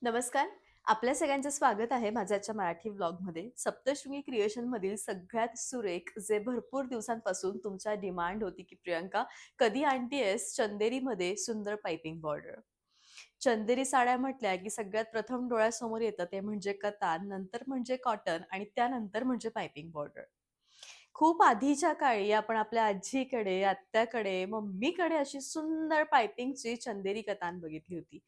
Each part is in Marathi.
नमस्कार. आपल्या सगळ्यांचं स्वागत आहे माझ्या आजच्या मराठी व्लॉगमध्ये. सप्तशृंगी क्रिएशनमधील सगळ्यात सुरेख जे भरपूर दिवसांपासून तुमच्या डिमांड होती, की प्रियंका कधी आणतीयेस चंदेरीमध्ये सुंदर पाइपिंग बॉर्डर. चंदेरी साड्या म्हटल्या, की सगळ्यात प्रथम डोळ्यासमोर येतं ते म्हणजे कतान, नंतर म्हणजे कॉटन आणि त्यानंतर म्हणजे पाइपिंग बॉर्डर. खूप आधीच्या काळी आपण आपल्या आजीकडे, आत्याकडे, मम्मीकडे अशी सुंदर पायपिंगची चंदेरी कतान बघितली होती.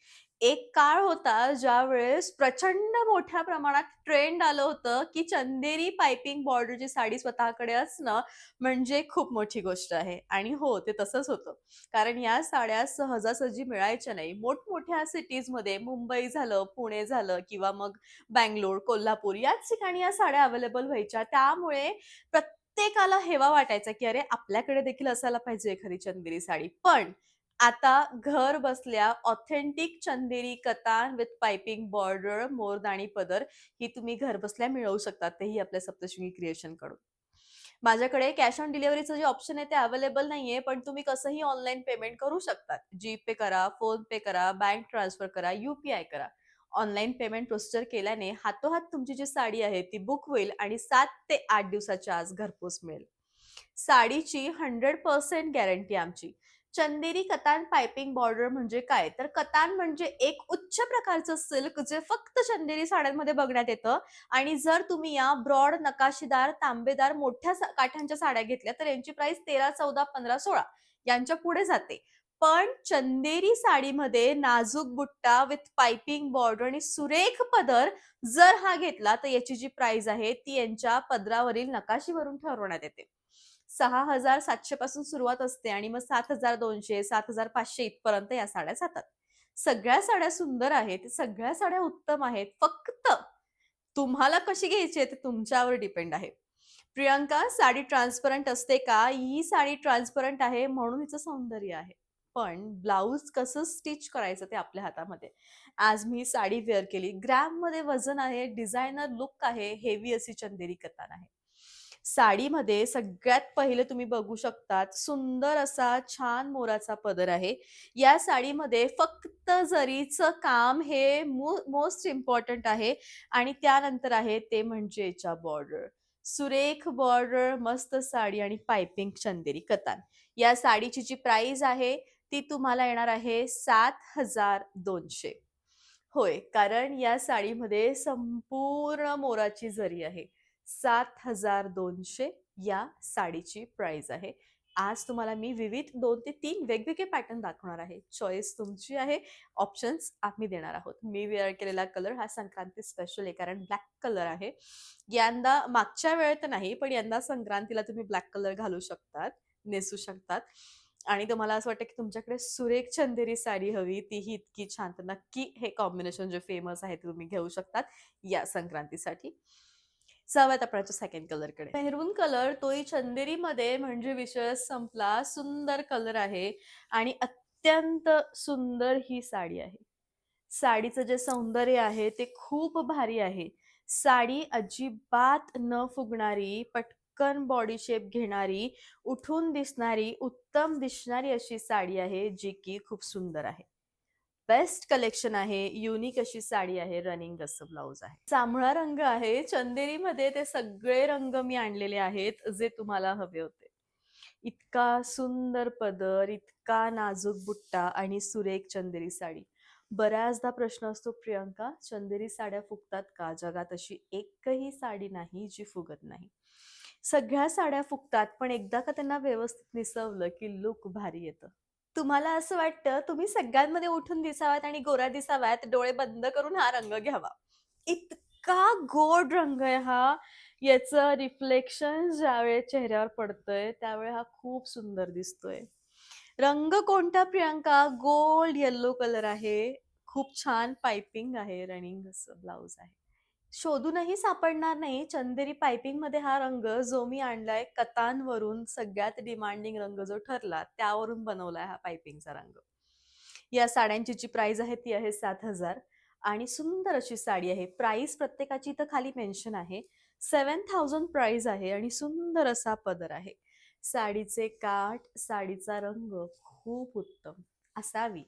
एक काळ होता ज्यावेळेस प्रचंड मोठ्या प्रमाणात ट्रेंड आलं होतं, की चंदेरी पाइपिंग बॉर्डरची साडी स्वतःकडे असणं म्हणजे खूप मोठी गोष्ट आहे. आणि हो, ते तसंच होतं. कारण या साड्या सहजासहजी मिळायच्या नाही. मोठमोठ्या सिटीजमध्ये मुंबई झालं, पुणे झालं किंवा मग बंगलोर, कोल्हापूर याच ठिकाणी या साड्या अवेलेबल व्हायच्या. त्यामुळे प्रत्येकाला हेवा वाटायचा, की अरे आपल्याकडे देखील असायला पाहिजे एखादी चंदेरी साडी. पण आता घर बसल्या ऑथेंटिक चंदेरी कतान विथ पाइपिंग बॉर्डर, मोरदाणी पदर ही तुम्ही घर बसल्या मिळवू शकता. तेही आपल्या सप्तशृंगी क्रिएशनकडून. माझ्याकडे कॅश ऑन डिलिव्हरीचं जे ऑप्शन आहे ते अवेलेबल नाहीये, पण तुम्ही कसंही ऑनलाईन पेमेंट करू शकतात. जीपे करा, फोनपे करा, बँक ट्रान्सफर करा, यूपीआय करा. ऑनलाईन पेमेंट प्रोसिजर केल्याने हातोहात तुमची जी साडी आहे ती बुक होईल आणि 7 ते 8 दिवसाच्या आज घरपोच मिळेल. साडीची 100% गॅरंटी आमची. चंदेरी कतान पाइपिंग बॉर्डर म्हणजे काय? तर कतान म्हणजे एक उच्च प्रकारचं सिल्क जे फक्त चंदेरी साड्यांमध्ये बघण्यात येतं आणि जर तुम्ही या ब्रॉड नकाशीदार, तांबेदार मोठ्या काठांच्या साड्या घेतल्या तर यांची प्राइस 13, 14, 15, 16 यांच्या पुढे जाते. पण चंदेरी साडीमध्ये नाजूक बुट्टा विथ पाइपिंग बॉर्डर आणि सुरेख पदर जर हा घेतला तर याची जी प्राइस आहे ती यांच्या पदरावरील नकाशीवरून ठरवण्यात येते. 6,700 पासून सुरुवात असते आणि मग 7,200, 7,500 इथपर्यंत या साड्या जातात. सगळ्या साड्या सुंदर आहेत, सगळ्या साड्या उत्तम आहेत. फक्त तुम्हाला कशी घ्यायची आहे ते तुमच्यावर डिपेंड आहे. प्रियंका साडी ट्रान्सपरंट असते का? ही साडी ट्रान्सपरंट आहे म्हणून हिचं सौंदर्य आहे. पण ब्लाउज कसं स्टिच करायचं ते आपल्या हातामध्ये. आज मी साडी वेअर केली. ग्रॅममध्ये वजन आहे, डिझायनर लुक आहे, हेवी अशी चंदेरी कतान आहे. साडीमध्ये सगळ्यात पहिले तुम्ही बघू शकतात सुंदर असा छान मोराचा पदर आहे. या साडीमध्ये फक्त जरीचं काम हे मोस्ट इम्पोर्टंट आहे आणि त्यानंतर आहे ते म्हणजे याच्या बॉर्डर. सुरेख बॉर्डर, मस्त साडी आणि पाइपिंग चंदेरी कतान. या साडीची जी प्राइस आहे ती तुम्हाला येणार आहे 7,200. होय, कारण या साडीमध्ये संपूर्ण मोराची जरी आहे. 7,200 या साडीची प्राइस आहे. आज तुम्हाला मी विविध 2 ते 3 वेगवेगळे पॅटर्न दाखवणार आहे. चॉईस तुमची आहे. ऑप्शन्स आम्ही देणार आहोत. मी वेअर केलेला कलर हा संक्रांती स्पेशल आहे कारण ब्लॅक कलर आहे. यंदा मागच्या वेळेत नाही, पण यंदा संक्रांतीला तुम्ही ब्लॅक कलर घालू शकतात, नेसू शकतात. आणि तुम्हाला असं वाटतं की तुमच्याकडे सुरेख चंदेरी साडी हवी, तीही इतकी छान, तर नक्की हे कॉम्बिनेशन जे फेमस आहे ते तुम्ही घेऊ शकतात या संक्रांतीसाठी. जाऊयात आपण सेकंड कलरकडे. मेहरून कलर तोही चंदेरीमध्ये म्हणजे विषयच संपला. सुंदर कलर आहे आणि अत्यंत सुंदर ही साडी आहे. साडीचं जे सौंदर्य आहे ते खूप भारी आहे. साडी अजिबात न फुगणारी, पटकन बॉडी शेप घेणारी, उठून दिसणारी, उत्तम दिसणारी अशी साडी आहे, जी की खूप सुंदर आहे. बेस्ट कलेक्शन आहे, युनिक अशी साडी आहे, रनिंग असं ब्लाउज आहे. जांभळा रंग आहे, चंदेरीमध्ये ते सगळे रंग मी आणलेले आहेत, जे तुम्हाला हवे होते. इतका सुंदर पदर, इतका नाजूक बुट्टा आणि सुरेख चंदेरी साडी. बऱ्याचदा प्रश्न असतो, प्रियंका चंदेरी साड्या फुगतात का? जगात अशी एकही साडी नाही जी फुगत नाही. सगळ्या साड्या फुगतात, पण एकदा का त्यांना व्यवस्थित निसवलं की लुक भारी येतं. तुम्हाला असं वाटतं तुम्ही सगळ्यांमध्ये उठून दिसाव्यात आणि गोऱ्या दिसाव्यात, डोळे बंद करून हा रंग घ्यावा. इतका गोड रंग आहे हा. याचं रिफ्लेक्शन ज्यावेळेस चेहऱ्यावर पडतंय, त्यावेळी हा खूप सुंदर दिसतोय. रंग कोणता प्रियंका? गोल्ड येल्लो कलर आहे. खूप छान पाइपिंग आहे, रनिंग असं ब्लाउज आहे. शोधूनही सापडणार नाही. चंदेरी पाइपिंगमध्ये हा रंग जो मी आणलाय कतांवरून सगळ्यात डिमांडिंग रंग जो ठरला, त्यावरून बनवलाय हा पाइपिंगचा रंग. या साड्यांची जी प्राइस आहे ती आहे 7,000 आणि सुंदर अशी साडी आहे. प्राइस प्रत्येकाची इथं खाली मेन्शन आहे. 7,000 प्राइस आहे आणि सुंदर असा पदर आहे. साडीचे काठ, साडीचा रंग खूप उत्तम असावी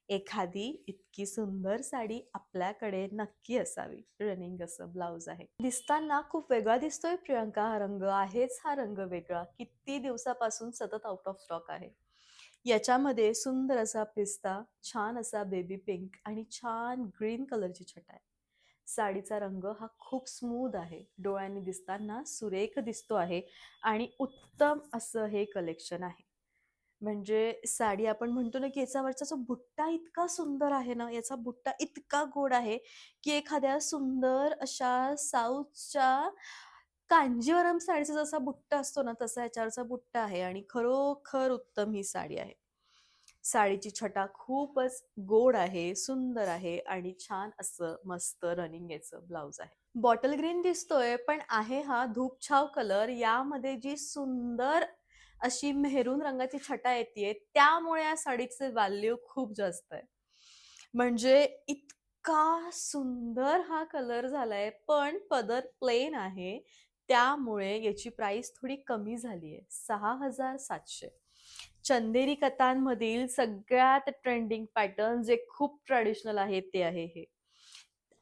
एखादी इतकी सुंदर साडी आपल्याकडे नक्की असावी. रनिंग असं ब्लाउज आहे. दिसताना खूप वेगळा दिसतोय प्रियंका हा रंग. आहेच हा रंग वेगळा. किती दिवसापासून सतत आउट ऑफ स्टॉक आहे. याच्यामध्ये सुंदर असा पिस्ता, छान असा बेबी पिंक आणि छान ग्रीन कलरची छटा आहे. साडीचा रंग हा खूप स्मूथ आहे. डोळ्यांनी दिसताना सुरेख दिसतो आहे आणि उत्तम असं हे कलेक्शन आहे. म्हणजे साडी आपण म्हणतो ना, की याच्यावरचा जो बुट्टा इतका सुंदर आहे ना, याचा बुट्टा इतका गोड आहे, की एखाद्या सुंदर अशा साऊथच्या कांजीवरम साडीचा जसा बुट्टा असतो ना, तसा याच्यावरचा बुट्टा आहे आणि खरोखर उत्तम ही साडी आहे. साडीची छटा खूपच गोड आहे, सुंदर आहे आणि छान असं मस्त रनिंग याचं ब्लाउज आहे. बॉटल ग्रीन दिसतोय, पण आहे हा धूपछाव कलर. यामध्ये जी सुंदर अशी मेहरून रंगाची छटा येतेय, त्यामुळे या साडीचे व्हॅल्यू खूप जास्त आहे. म्हणजे इतका सुंदर हा कलर झालाय, पण पदर प्लेन आहे. त्यामुळे याची प्राइस थोडी कमी झाली आहे. 6,700. चंदेरी कथांमधील सगळ्यात ट्रेंडिंग पॅटर्न जे खूप ट्रेडिशनल आहे ते आहे हे.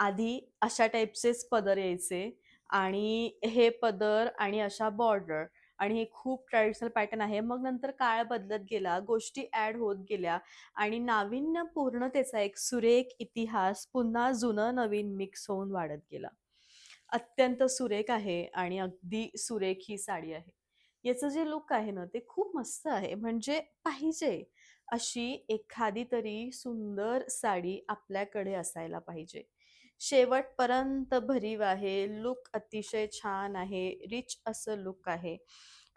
आधी अशा टाइपचेच पदर यायचे आणि हे पदर आणि अशा बॉर्डर आणि हे खूप ट्रेडिशनल पॅटर्न आहे. मग नंतर काळ बदलत गेला, गोष्टी ॲड होत गेल्या आणि नाविन्यपूर्णतेचा एक सुरेख इतिहास पुन्हा जुनं नवीन मिक्स होऊन वाढत गेला. अत्यंत सुरेख आहे आणि अगदी सुरेख ही साडी आहे. याचं जे लुक आहे ना, ते खूप मस्त आहे. म्हणजे पाहिजे अशी एखादी तरी सुंदर साडी आपल्याकडे असायला पाहिजे. शेवटपर्यंत भरीव आहे. लुक अतिशय छान आहे. रिच असं लुक आहे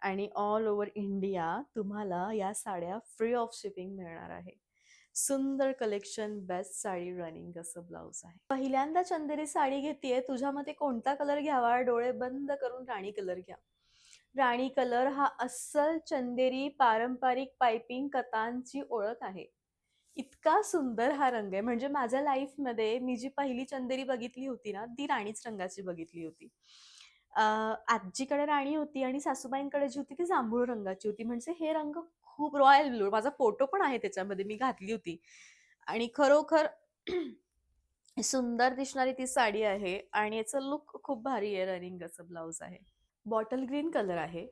आणि ऑल ओव्हर इंडिया तुम्हाला या साड्या फ्री ऑफ शिपिंग मिळणार आहे. सुंदर कलेक्शन, बेस्ट साडी, रनिंग असं ब्लाउज आहे. पहिल्यांदा चंदेरी साडी घेतीये, तुझ्या मते कोणता कलर घ्यावा? डोळे बंद करून राणी कलर घ्या. राणी कलर हा अस्सल चंदेरी पारंपरिक पाइपिंग कतांची ओळख आहे. इतका सुंदर हा रंग आहे. म्हणजे माझ्या लाईफमध्ये मी जी पहिली चंदेरी बघितली होती ना, ती राणीच रंगाची बघितली होती. आजीकडे राणी होती आणि सासूबाईंकडे जी होती ती जांभूळ रंगाची होती. म्हणजे हे रंग खूप रॉयल ब्लू, माझा फोटो पण आहे त्याच्यामध्ये, मी घातली होती आणि खरोखर सुंदर दिसणारी ती साडी आहे आणि याचं लुक खूप भारी आहे. रनिंग असं ब्लाउज आहे. बॉटल ग्रीन कलर आहे.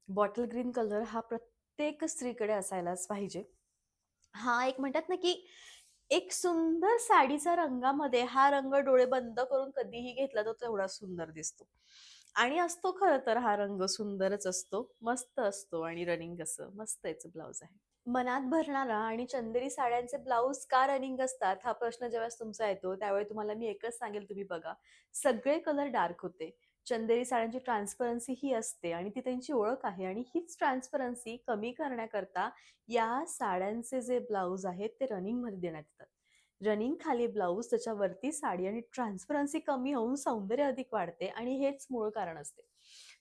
बॉटल ग्रीन कलर हा प्रत्येक स्त्रीकडे असायलाच पाहिजे. हा एक म्हणतात ना, की एक सुंदर साडीच्या रंगामध्ये हा रंग डोळे बंद करून कधीही घेतला तर तेवढा सुंदर दिसतो. आणि असतो खरं तर हा रंग सुंदरच असतो, मस्त असतो आणि रनिंग असं मस्त याचं ब्लाउज आहे. मनात भरणारा आणि चंदेरी साड्यांचे ब्लाउज का रनिंग असतात हा प्रश्न जेव्हा तुमचा येतो त्यावेळी तुम्हाला मी एकच सांगेल, तुम्ही बघा सगळे कलर डार्क होते. चंदेरी साड्यांची ट्रान्सपरन्सी ही असते आणि ती त्यांची ओळख आहे आणि हीच ट्रान्सपरन्सी कमी करण्याकरता या साड्यांचे जे ब्लाउज आहेत ते रनिंग मध्ये देण्यात येतात. रनिंग खाली ब्लाउज, त्याच्यावरती साडी आणि ट्रान्सपरन्सी कमी होऊन सौंदर्य अधिक वाढते आणि हेच मूळ कारण असते.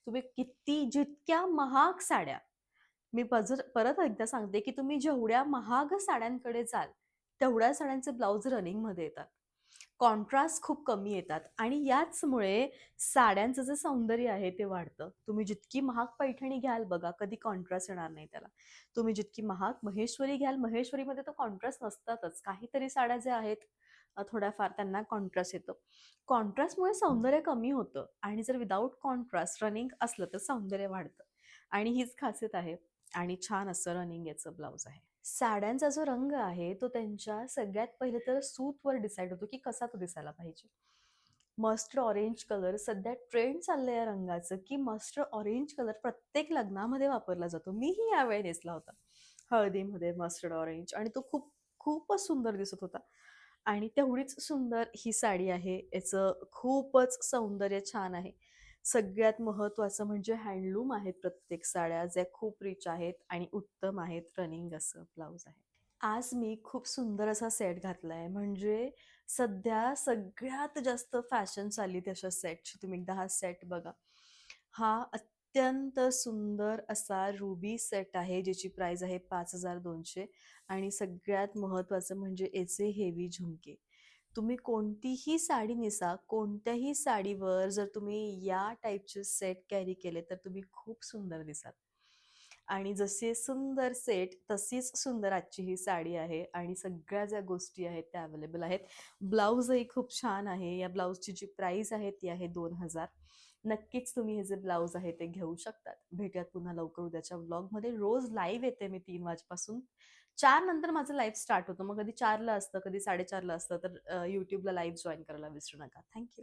तुम्ही किती जितक्या महाग साड्या, मी परत एकदा सांगते, की तुम्ही जेवढ्या महाग साड्यांकडे जाल, तेवढ्या साड्यांचे ब्लाउज रनिंगमध्ये येतात. कॉन्ट्रास्ट खूप कमी येतात आणि याचमुळे साड्यांचं जे सौंदर्य आहे ते वाढतं. तुम्ही जितकी महाग पैठणी घ्याल बघा, कधी कॉन्ट्रास्ट येणार नाही त्याला. तुम्ही जितकी महाग महेश्वरी घ्याल, महेश्वरीमध्ये तर कॉन्ट्रास्ट नसतातच. काहीतरी साड्या ज्या आहेत थोड्याफार त्यांना कॉन्ट्रास्ट येतं. कॉन्ट्रास्टमुळे सौंदर्य कमी होतं आणि जर विदाऊट कॉन्ट्रास्ट रनिंग असलं तर सौंदर्य वाढतं आणि हीच खासियत आहे. आणि छान असं रनिंग याचं ब्लाउज आहे. साड्यांचा जो रंग आहे तो त्यांच्या सगळ्यात पहिले तर सूतवर डिसाईड होतो की कसा तो दिसायला पाहिजे. मस्टर्ड ऑरेंज कलर सध्या ट्रेंड चाललंय या रंगाचं, की मस्टर्ड ऑरेंज कलर प्रत्येक लग्नामध्ये वापरला जातो. मीही यावेळी नेसला होता हळदीमध्ये मस्टर्ड ऑरेंज आणि तो खूपच सुंदर दिसत होता. आणि तेवढीच सुंदर ही साडी आहे. याचं खूपच सौंदर्य छान आहे. सगळ्यात महत्त्वाचं म्हणजे हँडलूम आहेत प्रत्येक साड्या, ज्या खूप रिच आहेत आणि उत्तम आहेत. रनिंग असं ब्लाउज आहे. आज मी खूप सुंदर असा सेट घातलाय. म्हणजे सध्या सगळ्यात जास्त फॅशन चालली तशा सेटची. तुम्ही एकदा हा सेट बघा. हा अत्यंत सुंदर असा रुबी सेट आहे, ज्याची प्राइस आहे 5,200 आणि सगळ्यात महत्त्वाचं म्हणजे याचे हेवी झुमके. तुम्ही कोणतीही साडी नेसा, कोणत्याही साडीवर जर तुम्ही या टाईपचे सेट कॅरी केले, तर तुम्ही खूप सुंदर दिसाल. आणि जसे सुंदर सेट तशीच सुंदर आजची ही साडी आहे आणि सगळ्या ज्या गोष्टी आहेत त्या अवेलेबल आहेत. ब्लाउजही खूप छान आहे. या ब्लाउजची जी प्राइस आहे ती आहे 2,000. नक्कीच तुम्ही हे जे ब्लाउज आहे ते घेऊ शकतात. भेटूयात पुन्हा लवकर उद्याच्या व्लॉगमध्ये. रोज लाईव्ह येते मी 3 वाजेपासून. 4 नंतर माझं लाईव्ह स्टार्ट होतं. मग कधी 4 ला असतं, कधी 4:30 ला असतं. तर YouTubeला लाईव्ह जॉइन करायला विसरू नका. थँक